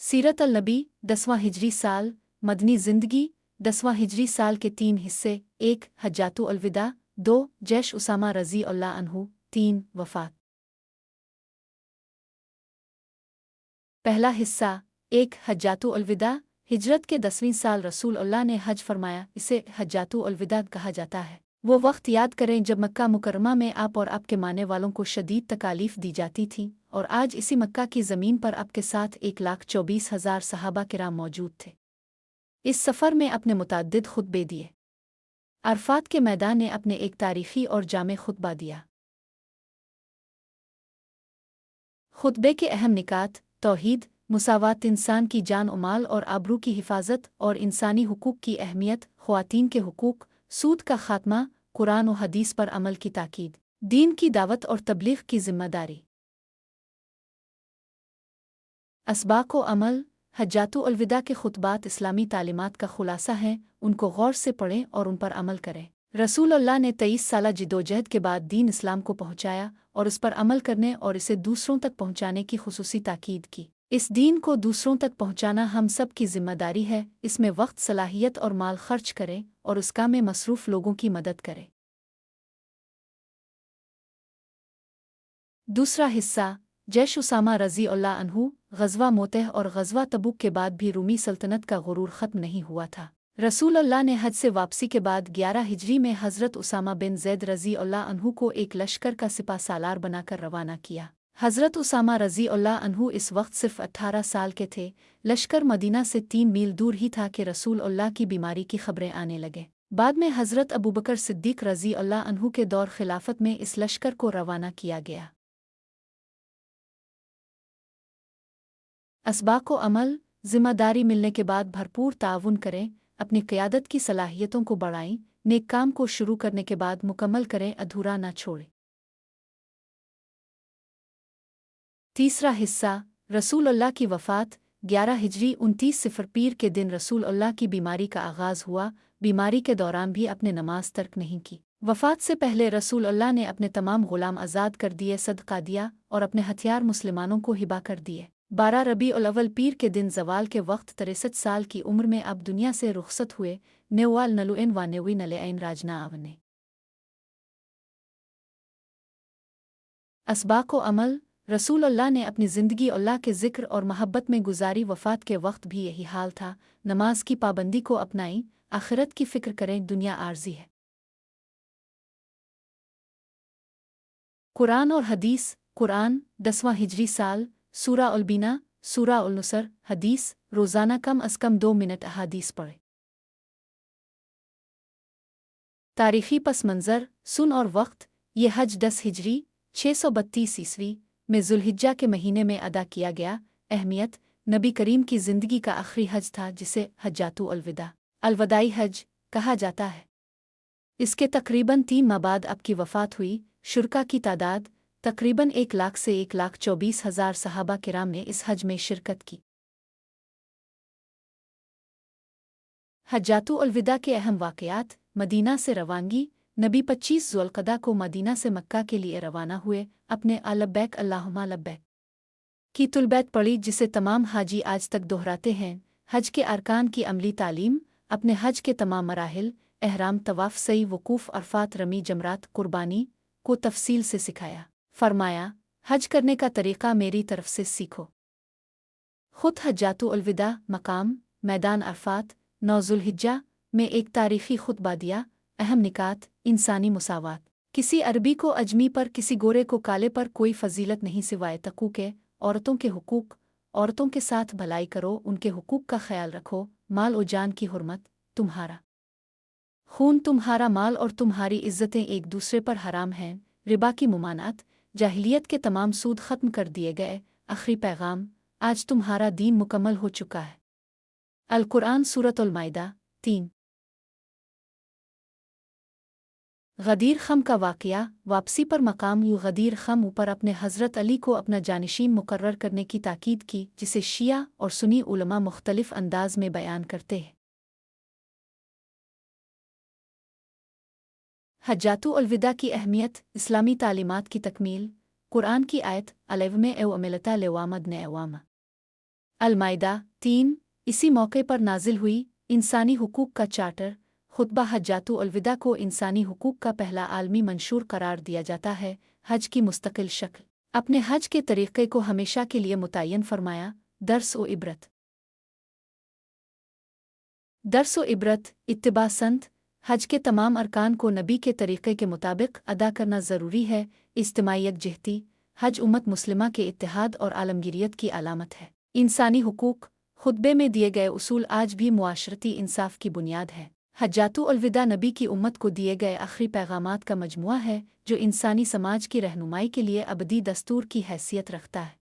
सीरत अल-नबी 10वां हिजरी साल, मदनी ज़िंदगी 10वां हिजरी साल के 3 हिस्से। 1 हज्जातु अलविदा, 2 जैश उसामा रज़ी अल्लाह अन्हु, 3 वफ़ात। पहला हिस्सा। 1 हज्जातु अलविदा। हिजरत के 10वीं साल रसूल अल्लाह ने हज फरमाया, इसे हज्जातु अलविदा कहा जाता है। वो वक्त याद करें जब मक्का मुकरमा में आप और आपके मानने वालों को शदीद तकालीफ दी जाती थी, और आज इसी मक्का की ज़मीन पर आपके साथ 1,24,000 सहाबा किराम मौजूद थे। इस सफ़र में अपने मुतअद्दिद खुतबे दिए। अरफात के मैदान ने अपने एक तारीख़ी और जामे खुतबा दिया। खुतबे के अहम निकात: तौहीद, मुसावात, इंसान की जान माल और आबरू की हिफाजत और इंसानी हुकूक की अहमियत, ख़वातीन के हुकूक, सूद का खात्मा, कुरान और हदीस पर अमल की ताकीद, दीन की दावत और तबलीग की ज़िम्मेदारी। असबाक व अमल। हज्जातु अलविदा के खुतबात इस्लामी तालीमात का खुलासा हैं, उनको गौर से पढ़ें और उन पर अमल करें। रसूल अल्लाह ने 23 साला जिदोजहद के बाद दीन इस्लाम को पहुँचाया और उस पर अमल करने और इसे दूसरों तक पहुँचाने की खुसूसी ताकीद की। इस दीन को दूसरों तक पहुँचाना हम सब की जिम्मेदारी है। इसमें वक्त, सलाहियत और माल खर्च करें और उस काम में मसरूफ़ लोगों की मदद करें। दूसरा हिस्सा। जैश उसामा रज़ी अल्लाह अन्हु। ग़ज़वा मोतह और ग़ज़वा तबूक के बाद भी रूमी सल्तनत का गुरूर ख़त्म नहीं हुआ था। रसूल अल्लाह ने हज से वापसी के बाद 11 हिजरी में हज़रत उसामा बिन ज़ैद रज़ी अल्लाह अन्हु को एक लश्कर का सिपा सालार बनाकर रवाना किया। हज़रत उसामा रज़ी अल्लाह अन्हु इस वक्त सिर्फ 18 साल के थे। लश्कर मदीना से 3 मील दूर ही था कि रसूल अल्लाह की बीमारी की खबरें आने लगे। बाद में हज़रत अबू बकर सिद्दीक़ रज़ी अल्लाह अन्हु के दौर खिलाफत में इस लश्कर को रवाना किया गया। असबाक व अमल। ज़िम्मेदारी मिलने के बाद भरपूर ताउन करें, अपनी क़यादत की सलाहियतों को बढ़ाएं, नेक काम को शुरू करने के बाद मुकम्मल करें, अधूरा न छोड़ें। तीसरा हिस्सा। रसूल अल्लाह की वफ़ात 11 हिजरी 29 सिफर पीर के दिन रसूल अल्लाह की बीमारी का आगाज़ हुआ। बीमारी के दौरान भी अपने नमाज तर्क नहीं की। वफ़ात से पहले रसूल अल्लाह ने अपने तमाम ग़ुलाम आज़ाद कर दिए, सदका दिया और अपने हथियार मुसलमानों को हिबा कर दिए। 12 रबीउल अव्वल पीर के दिन ज़वाल के वक्त 63 साल की उम्र में अब दुनिया से रुखसत हुए। नेवाल नलुएन व नेवी नलेन राजना आवने। असबाक व अमल। रसूल अल्लाह ने अपनी ज़िंदगी अल्लाह के ज़िक्र और महब्बत में गुजारी। वफ़ात के वक्त भी यही हाल था। नमाज की पाबंदी को अपनाई, आखिरत की फ़िक्र करें, दुनिया आर्जी है। कुरान और हदीस। कुरान 10वां हिजरी साल, सूरा उल-बीना, सूरा उल-नुसर। हदीस, रोज़ाना कम अज़ कम 2 मिनट अहादीस पढ़ें। तारीख़ी पस मंज़र, सुन और वक्त। ये हज 10 हिजरी 632 ईस्वी में ज़ुल्हिज्जा के महीने में अदा किया गया। अहमियत: नबी करीम की ज़िंदगी का आखिरी हज था, जिसे हज्जातु अलविदा, अलवदाई हज कहा जाता है। इसके तकरीबन 3 माह बाद आपकी वफ़ात हुई। शुरका की तादाद तकरीबन 1 लाख से 1,24,000 सहाबा किराम ने इस हज में शिरकत की। हज्जातु अलविदा के अहम वाक़यात। मदीना से रवानगी। नबी 25 ज़ुल्क़दा को मदीना से मक्का के लिए रवाना हुए। अपने लब्बैक अल्लाहुम्मा लब्बैक की तुलबैत पढ़ी, जिसे तमाम हाजी आज तक दोहराते हैं। हज के अरकान की अमली तालीम। अपने हज के तमाम मराहिल, एहराम, तवाफ़, सई, वकूफ़, अरफ़ात, रमी, जमरात, कुर्बानी को तफ़सील से सिखाया। फरमाया, हज करने का तरीक़ा मेरी तरफ से सीखो। खुद हज्जातु अलविदा मकाम मैदान अरफ़ात 9 ज़ुल्हिज्जा में एक तारीख़ी खुतबा दिया। अहम निकात: इंसानी मुसावात। किसी अरबी को अजमी पर, किसी गोरे को काले पर कोई फ़जीलत नहीं सिवाय तक़ू के। औरतों के हुकूक। औरतों के साथ भलाई करो, उनके हुकूक का ख्याल रखो। माल और जान की हुर्मत। तुम्हारा खून, तुम्हारा माल और तुम्हारी इज़्ज़तें एक दूसरे पर हराम हैं। रिबा की मुमानात। जाहिलियत के तमाम सूद ख़त्म कर दिए गए। आखिरी पैगाम: आज तुम्हारा दीन मुकम्मल हो चुका है। अल कुरान सूरतुल माइदा 3। गदीर खम का वाक़या। वापसी पर मकाम गदीर खम ऊपर अपने हज़रत अली को अपना जानिशीन मुकर्रर करने की ताकीद की, जिसे शिया और सुन्नी उलमा मुख्तलिफ अंदाज में बयान करते हैं। हज्जातु अलविदा की अहमियत। इस्लामी तालीमात की तकमील। कुरान की आयत अलैवमे एव अमिलता लेवामद ने एवामा अलमाइदा 3। इसी मौके पर नाजिल हुई इंसानी हुकूक का चार्टर। खुतबा हज्जातु अलविदा को इंसानी हुकूक का पहला आलमी मंशूर करार दिया जाता है। हज की मुस्तकिल शक्ल। अपने हज के तरीक़े को हमेशा के लिए मुतय्यन फरमाया। दर्स व इबरत। दर्स व इबरत इत्तिबा संत। हज के तमाम अरकान को नबी के तरीक़े के मुताबिक अदा करना ज़रूरी है। इज्तिमाई यकजहती। हज उम्मत मुस्लिमा के इत्तेहाद और आलमगीरियत की अलामत है। इंसानी हुकूक। खुतबे में दिए गए उसूल आज भी मुआशरती इंसाफ की बुनियाद है। हज्जातु अलविदा नबी की उम्मत को दिए गए आखिरी पैगामात का मजमुआ है जो इंसानी समाज की रहनुमाई के लिए अबदी दस्तूर की हैसियत रखता है।